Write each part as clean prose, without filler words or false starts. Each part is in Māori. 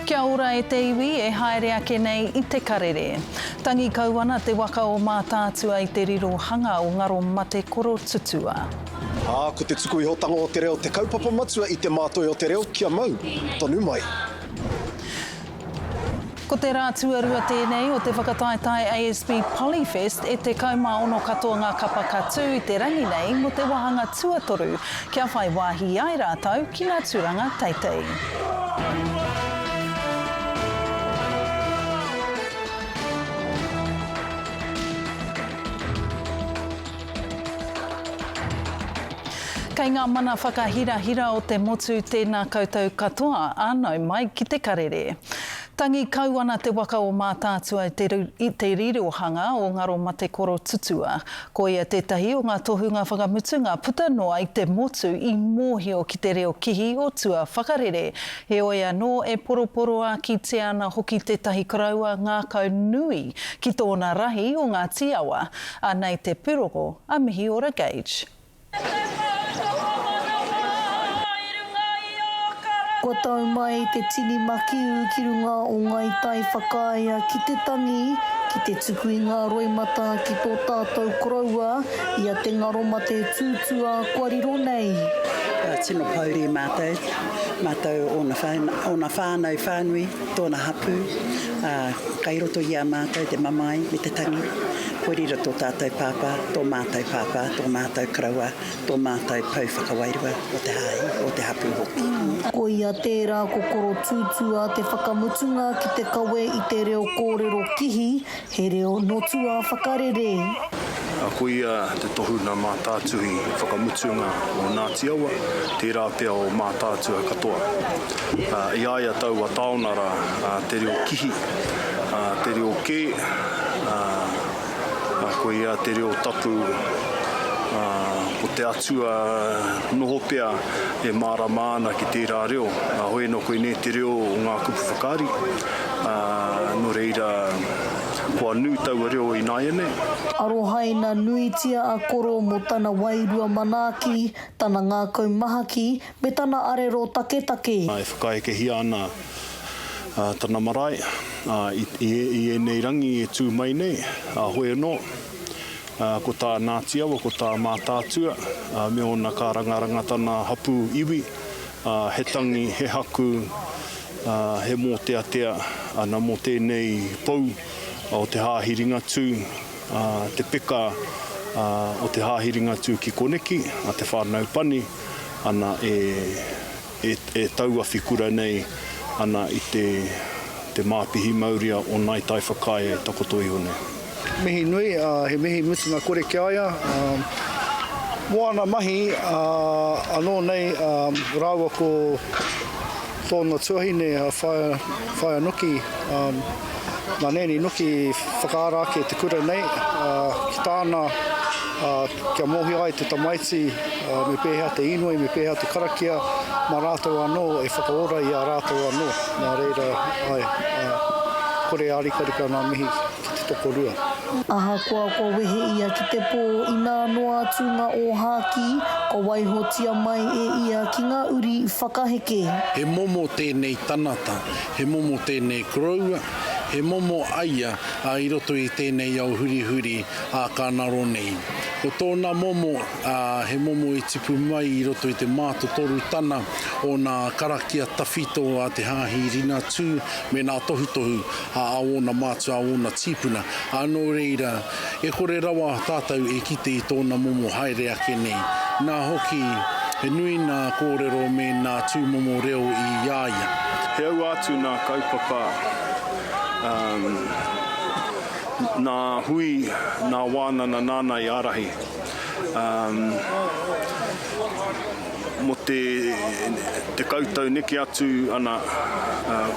Kia ora e te iwi e haere ake nei I te karere. Tangi kauana te waka o mātātua I te riro hanga o ngaro mate koro tutua. Ko te tuku ihotanga o te reo te kaupapa matua I te mātoi o te reo kia mau. Tonu mai. Ko te rā tuarua tēnei o te whakataetai ASB Polyfest e te kauma ono katoa ngā kapa katu I te rangi nei mo te wahanga tuatoru kia whai wāhi ai rātau ki ngā turanga teitei. Kei ngā mana whakahira-hira o te motu tēnā koutou katoa, ānau mai ki te karere. Tangi kauana te waka o mātātua I te rirohanga o ngaro mate koro tutua. Ko ia tētahi o ngā tohunga whakamutu ngā puta noa I te motu I mōhio ki te reo kihi o tua whakarere. He oia no e poroporoa ki te ana hoki tētahi karaua ngā kau nui ki tōna rahi o ngā tiawa. A nei te pūroko, a mihi ora Gage. Ko tau mai te tini makiu ki runga o ngai tai whakaia ki te tangi, ki te tuku I ngā roimata ki tō tātou koraua, ia te ngaro mate tūtua kuariro nei. Tino pauri mātou ona whānau whānui, tōna hapu, kai roto ia mātou te mamai me te tangi. Koerira tō tātou pāpā, tō mātou pāpā, tō mātou karaua, tō mātou pau whakawairua o te hai, o te hapu hoki. Ko ia tērā kokoro tūtua te whakamutunga ki te kawe I te reo kōrero kihi, he reo notua whakarere. Ko ia te tohuna mātātuhi whakamutunga o Ngāti Awa, tērā pia o mātātua katoa. I aia tau a taonara te reo kihi, te reo ke, ko ia te reo tapu, ko te atua noho pia e māramāna ki tērā reo. Hoi no koe ne te reo o ngā kupu whakari, no reira kua nui tau a reo I nāiene. Arohaina nuitia a koro mo tana wairua manaki, tana ngā kaumahaki, me tana arero take-take. E whakaeke hia ana tana marae, I nei rangi e tū mai nei, hoi no. Ko tā Ngāti Awa, ko tā mātātua, me ona ka rangaranga tana hapu iwi, he tangi, he haku, he mō te atea, ana mō tēnei pau o te hāhiringa tū, te peka o te hāhiringa tū ki koneki, a te whānau pani, ana e taua whikura nei, ana I te māpihi mauria o nai tai whakae e takoto iho nei. Mihi nui, he mihi mutu ngā kore kia aia. Moana mahi, anō nei rāua ko tōna tuahine whaia nuki, nā neni nuki whakaarake te kura nei, ki tāna kia mohi ai te tamaiti, me pēhea te inui, me pēhea te karakia, mā rātou anō e whakaora I a rātou anō. Nā reira, kore ārika nā mihi ki te tokorua. Aha koa wehe ia ki te pō I ngā noa tūnga o hāki, ko waihotia mai e ia ki ngā uri whakaheke. He momo tēnei tanata, he momo tēnei koroua, he momo aia I roto I tēnei au huri a kānaro nei. Ko tōna momo, he momo I tipu mai I roto I te mātotoru tana o nā karakia tawhito a te hāhi rina tū me nā tohutohu a aona mātua, a aona tipuna. Anō reira, e kore rawa tātou e kite I tōna momo haere ake nei. Nā hoki, he nui nā kōrero me nā tūmomo reo I iaia. He au atu nā kaupapa, nā hui, nā wāna na nāna I arahi. Mo te kautau neke atu ana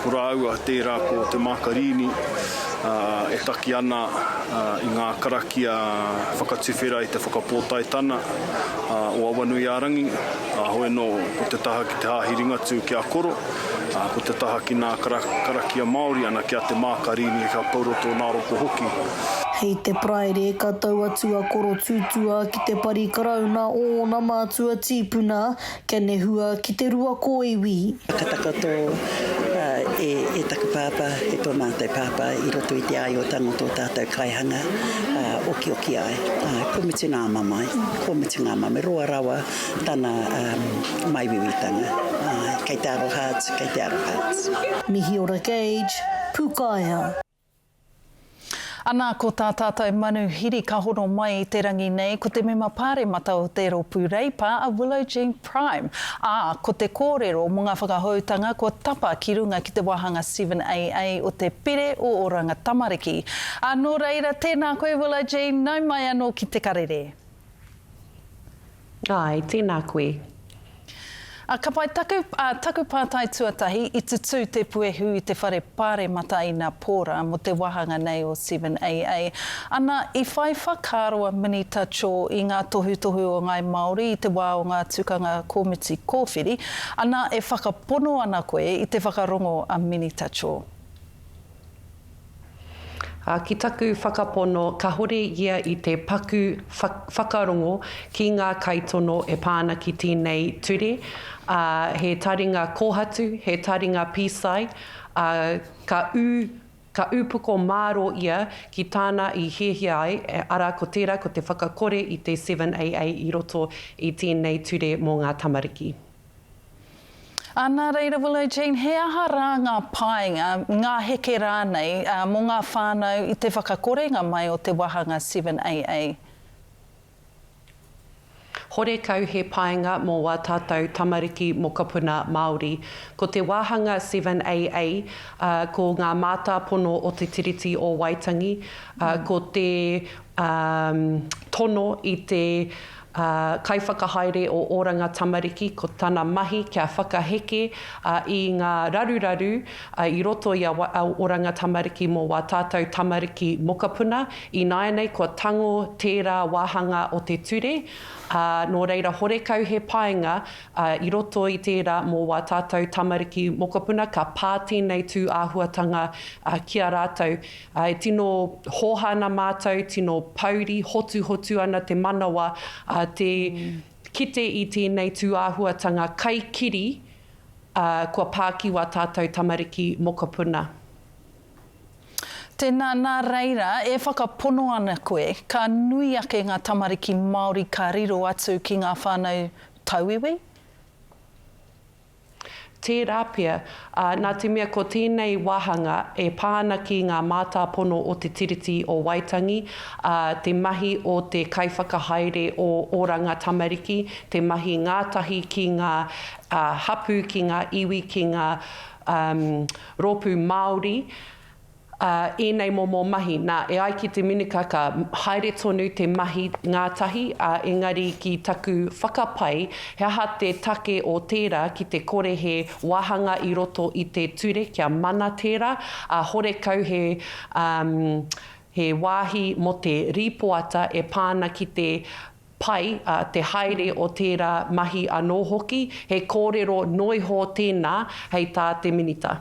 ko rāua tērā ko te Makarini, e taki ana I ngā karakia whakatuwhera I te whakapōtai tana o Awanuiarangi, hoi no ko te taha ki te hāhiringa tū ki a koro, ko te taha ki ngā karakia Māori ana ki a te Makarini ka pauroto nā roko hoki. Hei te praere ka tau atu a koro tūtua ki te pari karauna o nā mātua tīpuna, kia nehua ki te rua kōiwi. Ka takato e taku pāpā, e tō mātou pāpā, i roto i te ai o tango tō tātou kaihanga, oki ai. Ko mitu ngā mamai, roa rawa, tana maiwiwitanga. Kei te aro hearts. Mihi ora Gage, Pukaia. Anā ko tā tātou manu hiri ka horo mai i te rangi nei, ko te mema pāre mata o te ropu reipa a Willow Jean Prime. Ko te kōrero mō ngā whakahautanga ko tapa ki runga ki te wahanga 7AA o te pere o Oranga Tamariki. Nō reira, tēnā koe Willow Jean, nau mai anō ki te karere. Ai, tēnā koe. Ka pai taku pātai tuatahi i tutu te puehu i te whare pāre mata i ngā pōra mo te wahanga nei o 7AA. Ana, i whai whakaroa Minita Cho i ngā tohu o ngai Māori i te wā o ngā tukanga kōmiti kōwhiri, ana e whakapono ana koe i te whakarongo a Minita Cho. Ki taku whakapono, ka hore ia i te paku whakarongo ki ngā kaitono e pāna ki tēnei ture. He taringa kōhatu, he taringa pīsai, ka upuko māro ia ki tāna i hehia ai, ara ko tērā ko te whakakore i te 7AA i roto i tēnei ture mō ngā tamariki. Nā reira, Willow Jean, he aha rā ngā painga, ngā heke rānei, mō ngā whānau i te whakakorenga mai o te wahanga 7AA? Hore kau he painga mō wā tātou tamariki mokapuna Māori. Ko te wāhanga 7AA, ko ngā mātāpono o te tiriti o Waitangi, ko te tono i te kaiwhakahaere o Oranga Tamariki, ko tana mahi kia whakaheke i ngā raruraru i roto i a Oranga Tamariki mō wā tātou tamariki mokapuna. I nāianei ko tango tērā wāhanga o te ture. Nō reira, hore kau he painga i roto i tērā mō wā tātou tamariki mokapuna, ka pā tēnei tū āhuatanga kia rātou. E tino hōhana mātou, tino pauri, hotu ana te manawa, te kite i tēnei tū āhuatanga kaikiri, kua pā ki wā tātou tamariki mokapuna. Tēnā, nā reira, e whakapono ana koe, ka nui ake ngā tamariki Māori ka riro atu ki ngā whānau tauiwi? Tērā pia, nā te mea ko tēnei wahanga e pāna ki ngā mātāpono o te tiriti o Waitangi, te mahi o te kaiwhakahaere o Oranga Tamariki, te mahi ngātahi ki ngā hapu, ki ngā iwi, ki ngā ropu Māori. Enei mō mahi, nā e ai ki te minikaka, haere tonu te mahi ngātahi, engari ki taku whakapai, he aha te take o tērā ki te kore he wahanga i roto i te ture, kia mana tērā, hore kau he wāhi mo te ripoata e pāna ki te pai, te haere o tērā mahi anō hoki, he kōrero noiho tēnā hei tā te minita.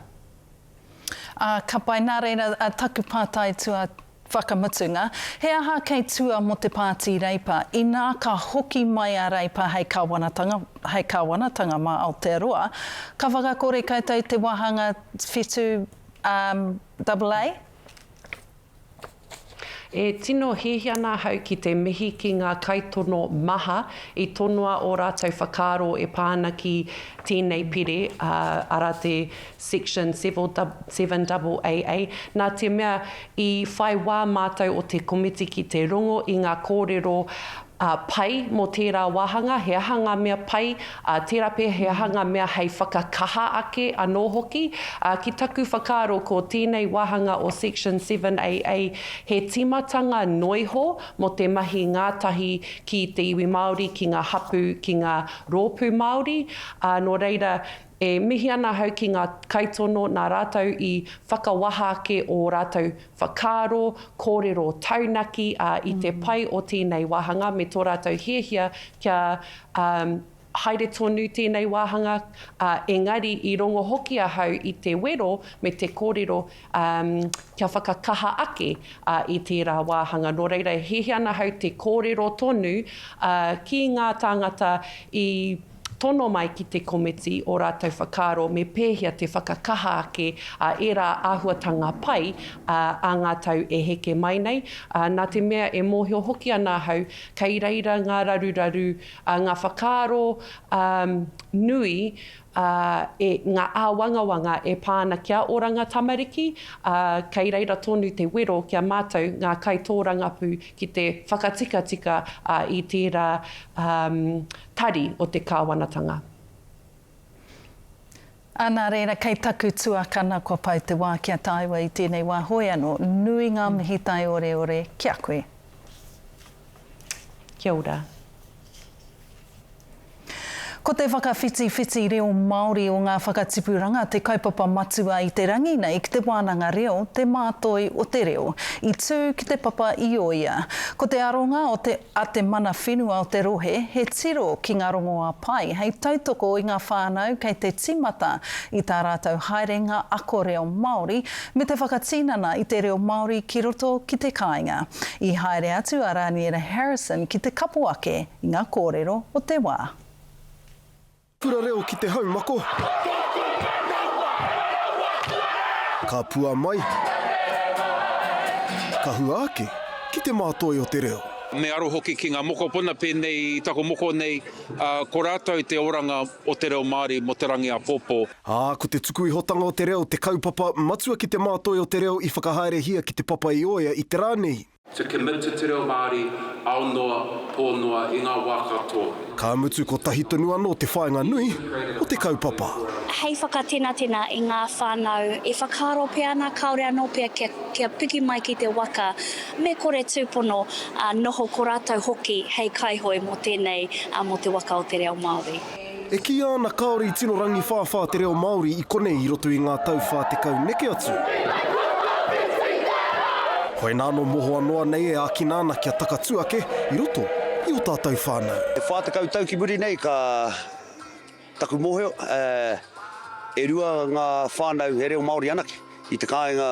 Ka pai nā reira taku pātai tua whakamutunga. He aha kei tua mo te pāti reipa, i nā ka hoki mai a reipa hei kāwanatanga mā Aotearoa, ka whakakore koutou te wahanga whetū AA? E tino hehiana hau ki te mihi ki ngā kaitono maha i tonua o rātou whakaro e pāna ki tēnei pire, ara te section 7AA. Nā te mea i whai wā mātou o te komiti ki te rongo i ngā kōrero pai mō tērā wahanga, he ahanga mea pai, tērā pēr he ahanga mea hei whakakaha ake anō hoki. Ki taku whakaro ko tēnei wahanga o section 7AA, he timatanga noiho mō te mahi ngātahi ki te iwi Māori, ki ngā hapu, ki ngā rōpū Māori. Nō reira, e mihi ana hau ki ngā kaitono nā rātou i whakawaha ake o rātou whakaro, kōrero taunaki i te pai o tēnei wahanga, me tō rātou hiehia kia haere tonu tēnei wahanga, engari i rongo hoki a hau i te wero me te kōrero kia whakakaha ake i tērā wahanga. Nō reira, hehi ana hau te kōrero tonu ki ngā tāngata i tono mai ki te komiti o rātou whakaaro me pēhia te whakakaha ake e rā āhuatanga pai a ngā tau e heke mai nei. Nā te mea e mōhio hoki ana hau, kei reira ngā raruraru, ngā whakaaro nui, e ngā āwangawanga e pāna kia oranga tamariki, kei reira tonu te wero kia mātou ngā kaitōrangapu ki te whakatikatika i tērā tari o te kāwanatanga. Ana reira, kei taku tuakana kua pau te wā kia tāua i tēnei wā hoi anō, nui ngā mihi tai ore ore, kia koe. Kia ora. Ko te whakawhiti reo Māori o ngā whakatipuranga te kaupapa matua i te rangi nei ki te wānanga reo, te mātoi o te reo, i tū ki te papa i o ia. Ko te aronga a te mana whenua o te rohe, he tiro ki ngā rongoa pai, hei tautoko i ngā whānau kei te timata i tā rātou haerenga ako reo Māori, me te whakatinana i te reo Māori ki roto ki te kāinga. I haere atu a Raniera Harrison ki te kapuake i ngā kōrero o te wā. Pura reo ki te haumako. Ka pua mai. Ka hua ake ki te mātoi o te reo. Me aro hoki ki ngā moko puna pēnei, i tako moko nei, ko rātou te oranga o te reo Māori mo te rangi a Pōpō. Ko te tuku i hotanga o te reo, te kaupapa matua ki te mātoi o te reo i whakahaere hia ki te papa i oia i te rānei. To commit to te reo Māori, aonoa, pōnoa, i ngā wā katoa. Ka mutu ko tahi tonu anō te whaenga nui o te kaupapa. Hei whakatena i ngā whānau, e whakaro pia ana, kaore anō pia kia piki mai ki te waka, me kore tūpono noho ko rātou hoki hei kaihoi mo tēnei mo te waka o te reo Māori. E ki ana kaore i tino rangi whāwhā te reo Māori i konei i roto i ngā tauwhā te kau neke atu. Hoi nāno moho anoa nei e aki nāna kia takatuake i roto i o tātou whānau. E whātakau tau ki muri nei ka taku moheo, e rua ngā whānau he reo Māori anake i te kāinga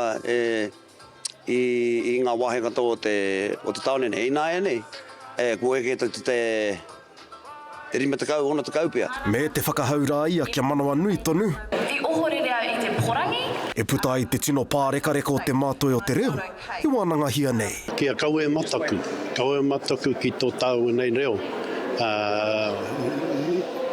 i ngā wahe katoa o te taone nei. I nā e nei, kua eke te rima te kau, ona te kau pia. Me te whakahaura ia kia manawa nui tonu. I ohorere au i te porangi. E puta i te tino pārekareka o te mātoi o te reo, i wānanga hia nei. Kia kau e mataku ki tō tāua nei reo.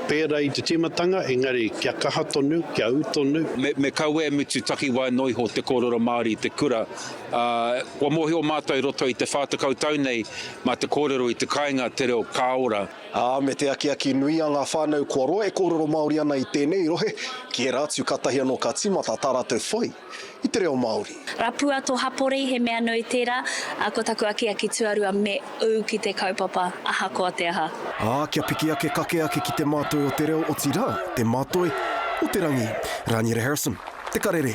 Pēra i te timatanga, engari kia kaha tonu, kia au tonu. Me kau e mutu taki wai noi ho te kōrero Māori i te kura. Kua mohi o mātou roto i te whātakau tau nei, ma te kōrero i te kāinga te reo kāora. Me te aki nui a ngā whānau kua roa e kōrero Māori ana i tēnei rohe, ki e rātiu katahi anō ka timata tā rātou whai i te reo Māori. Rapua tō hapori he mea nui tērā, ko taku aki tuarua me u ki te kaupapa, aha koa te aha. Kia piki ake kake ake ki te mātoi o te reo o tira, te mātoi o te rangi. Raniera Harrison, te karere.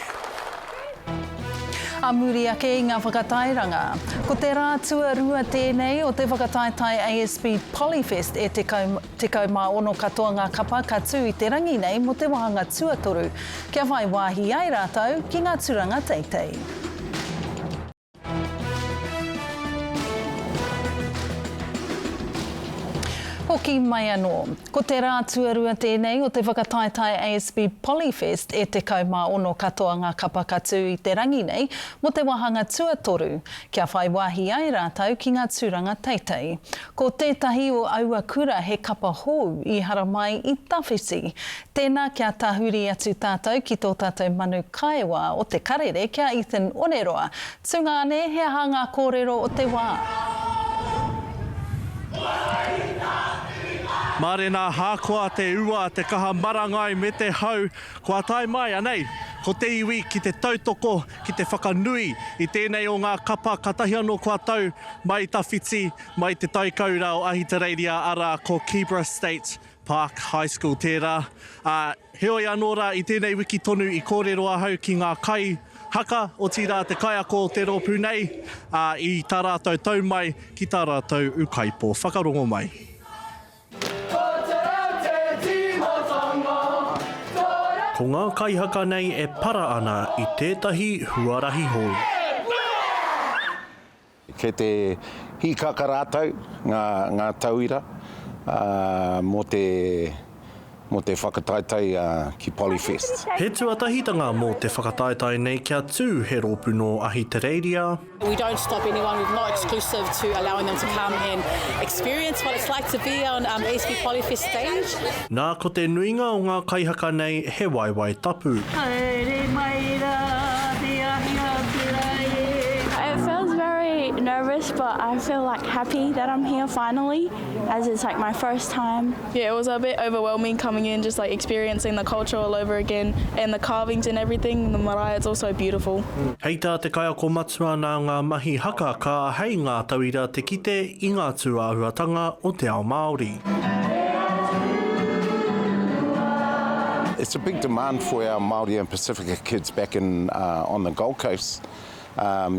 A muri ake i ngā whakatairanga. Ko te rā tuarua tēnei o te whakataitai ASB Polyfest e te kau mā ono katoa ngā kapa ka tū i te rangi nei mo te wahanga tuatoru. Kia whai wāhi ai rātou ki ngā turanga teitei. Hoki mai anō. Ko te rā tuarua tēnei o te whakataitai ASB Polyfest e te kau mā ono katoa ngā kapa katu i te rangi nei mo te wahanga tuatoru. Kia whai wāhi ai rātou ki ngā turanga teitei. Ko tētahi o aua kura he kapa hou i hara mai i tawhiti. Tēnā kia tahuri atu tātou ki tō tātou manu kaiwa o te karere kia Ethan Oneroa. Tungane he aha ngā kōrero o te wā. Mare nā hākua te ua, te kaha marangai me te hau, kua tai mai anei. Ko te iwi ki te tautoko, ki te whakanui, i tēnei o ngā kapa katahi anō kua tau, mai tawhiti, mai te taikaura o Ahitereiria ara ko Kibra State Park High School tērā. Heoi anō rā i tēnei wiki tonu i kōrero ahau ki ngā kai haka o tira te kaiako o te rōpū nei, i tā rātou tau mai ki tā rātou ukaipo. Whakarongo mai. Ko ngā kaihaka nei e para ana i tētahi huarahi hou. Kei te hikaka rātou, ngā tauira, mo te mo te whakataitai ki Polyfest. He tuatahitanga mō te whakataitai nei kia tū he rōpū no Ahitereiria. We don't stop anyone. We're not exclusive to allowing them to come and experience what it's like to be on ESP Polyfest stage. Nā ko te nuinga o ngā kaihaka nei he waiwai tapu. It feels very nervous, but I feel like happy that I'm here finally, as it's like my first time. Yeah, it was a bit overwhelming coming in, just like experiencing the culture all over again, and the carvings and everything. The marae, it's also beautiful. Hei tā te kai ako matua nā ngā mahi haka ka hei ngā tauira te kite i ngā tūāhuatanga o te ao Māori. It's a big demand for our Māori and Pacifica kids back in on the Gold Coast.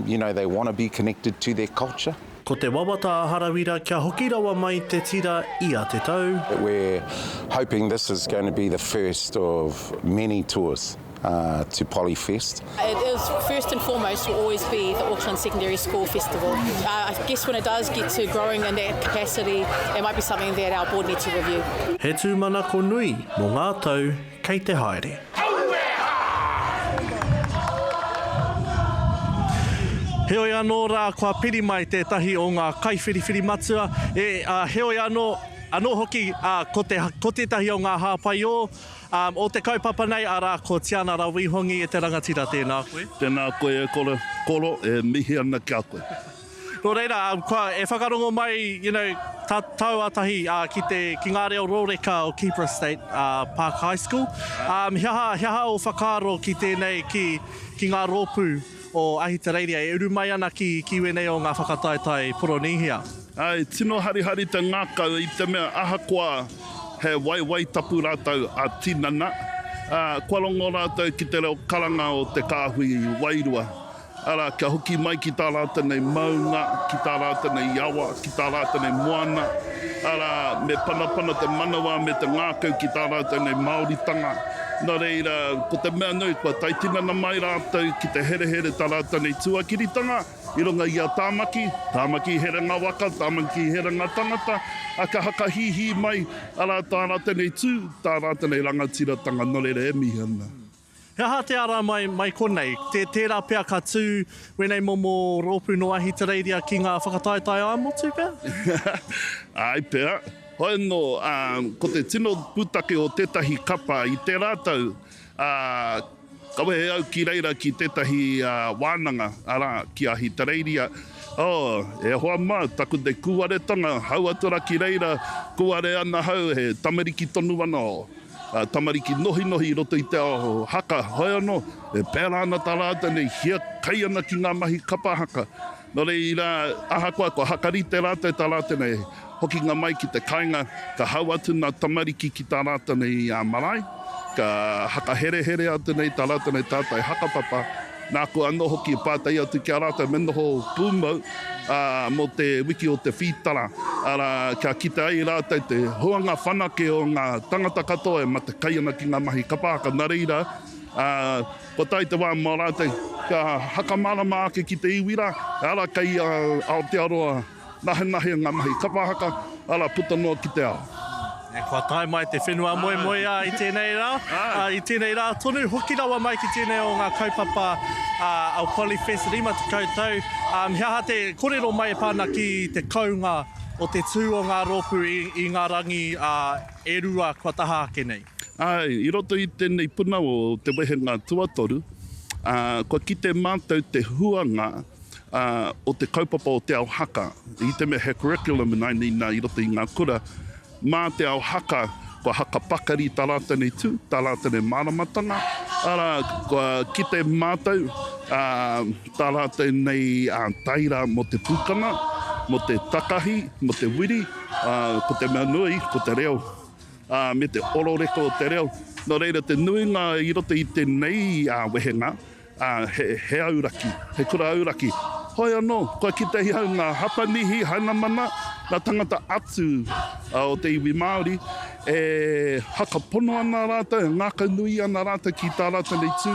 You know, they want to be connected to their culture. Ko te wawata harawira kia hoki rawa mai te tira i a te tau. We're hoping this is going to be the first of many tours to Polyfest. It is first and foremost will always be the Auckland Secondary School Festival. I guess when it does get to growing in that capacity, it might be something that our board needs to review. He tūmana ko nui mō ngā tau kei te haere. Heoi anō rā kua piri mai tētahi o ngā kaiwhiriwhiri matua. Heoi anō hoki ko tētahi o ngā hāpai o te kaupapa nei ara ko Tiana Rawihongi e te rangatira tēnā koe. Tēnā koe e kolo e mihi ana kia koe. Nō reira, e whakarongo mai, tau atahi ki ngā reo rōreka o Keeper Estate Park High School. Hiaha o whakaro ki tēnei ki ngā rōpū o Ahitereiria, e uru mai ana ki wenei o ngā whakataitai Poronihia. Ai, tino harihari te ngākau i te mea ahakoa he waiwai tapu rātau a tinana. Kua rongo rātau ki te reo karanga o te kāhui wairua. Ara, kia hoki mai ki tā rāta nei maunga, ki tā rāta nei iawa, ki tā rāta nei moana. Ara, me panapana te manawa me te ngākau ki tā rāta nei Māoritanga. Nā reira, ko te mea nui, kua taitinana mai rātau ki te here tā rāta nei tuakiritanga. I runga i a tāmaki here ngā waka, tāmaki here ngā tangata. A ka haka hihi mai, ara tā rāta nei tū, tā rāta nei rangatiratanga, nō reira e mihi ana. He aha te ara mai konei, tērā pia ka tū wenei momo rōpū no Ahitereiria ki ngā whakataitai a motu pia? Ai pia, hoi no, ko te tino pūtake o tētahi kapa i te rātau, kawe he au ki reira ki tētahi wānanga ara ki Ahitereiria. E hoa mā, taku te kuaretanga, hau atura ki reira, kuare ana hau he tamariki tonu ana o. Tamariki nohi roto i te ao haka, hoi anō, e pēra ana tā rāta nei, hia kai ana ki ngā mahi kapa haka. Nō reira, ahakoa, ko hakari te rāta tā rāta nei, hoki ngā mai ki te kainga, ka hau atu nā tamariki ki tā rāta nei marae, ka haka here atu nei tā rāta nei tātai hakapapa. Nā ko anō hoki e pātai atu ki a rāta me noho pūmau mo te wiki o te whitara. Ara kia kita ai rātai te huanga whanake o ngā tangata katoa e ma te kai ana ki ngā mahi kapahaka. Nā reira, ko tai te wā mā rātai, kia haka marama ake ki te iwira, ara kai Aotearoa nahe ngā mahi kapahaka, ara puta noa ki te ao. E kua tai mai te whenua moe i tēnei rā. I tēnei rā, tonu hoki rawa mai ki tēnei o ngā kaupapa au Polyfest rima te koutou. Hiaha te korero mai e pāna ki te kaunga o te tū o ngā rōpū i ngā rangi e rua kua taha ake nei. Ai, i roto i tēnei puna o te wehenga tuatoru, kua ki te mātou te huanga o te kaupapa o te ao haka. I te mea he curriculum i roto i ngā kura, mā te ao haka, kua haka pakari tā rāta nei tū, tā rāta nei māramatanga. Ara, kua ki te mātou, tā rāta nei taira mo te pūkana, mo te takahi, mo te wiri, ko te mea nui, ko te reo, me te ororeko o te reo. Nō reira, te nuinga i roto i te nei wehenga, he auraki, he kura auraki. Hoi anō, kua ki te hau ngā hapanihi, hainamana, ngā tangata atu o te iwi Māori, e haka pono ana rāta, ngāka nui ana rāta ki tā rāta nei tū,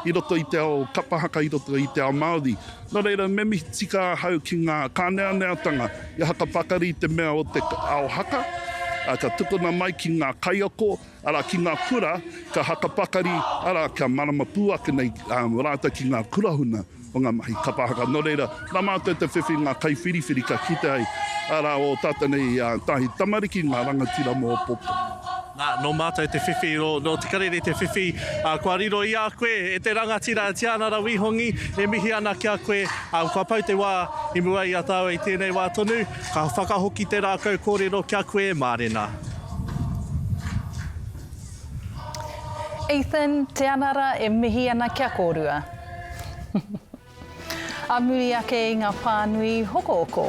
i roto i te ao kapahaka, i roto i te ao Māori. Nō reira, me mi tika hau ki ngā kāneaneatanga, i haka pakari te mea o te ao haka, ka tukuna mai ki ngā kaiako, ara ki ngā kura, ka hakapakari, ara ka marama pūaka nei rāta ki ngā kurahuna o ngā mahi kapahaka. Nō reira, nā mātou te whiwhi ngā kai whiriwhiri ka kite ai, ara o tata nei tahi tamariki ngā rangatira mō popo. No mātou te whiwhi, no te karere te whiwhi, kua riro i a koe, e te rangatira Tianara Wihongi, e mihi ana ki a koe, kua pau te wā i mua i a tāu i tēnei wā tonu, ka whakahoki te rākau kōrero ki a koe, mārena. Ethan, Tianara, e mihi ana ki a kōrua. A muri ake i ngā pānui hoko oko.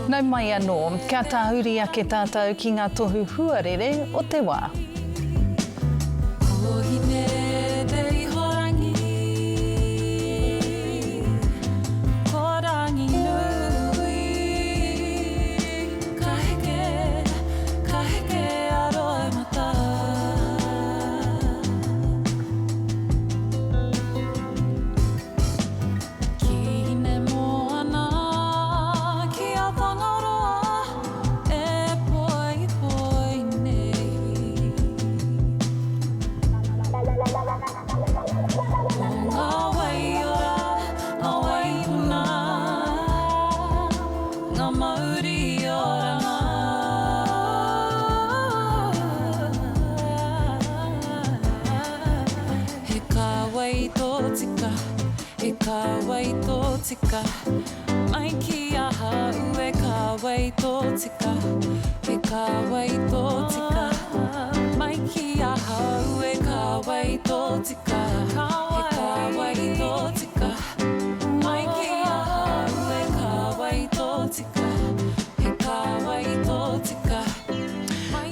Nau mai anō, kia tāhuri ake tātou ki ngā tohu huarere o te wā. tika mai ki aha ue ka wai tō tika he ka wai tō tika mai ki aha ue ka wai tō tika he ka wai tō tika mai ki aha ue ka wai tō tika he ka wai tō tika.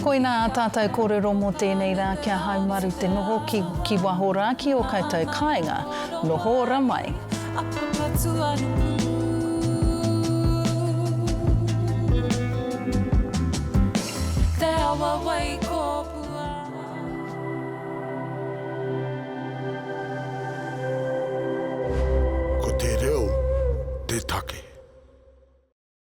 Koina a tātou kōrero mō tēnei rā kia haumaru te noho ki waho rāki o koutou kāinga, noho ora mai. Te awa wai kōpua. Ko te reo, te take.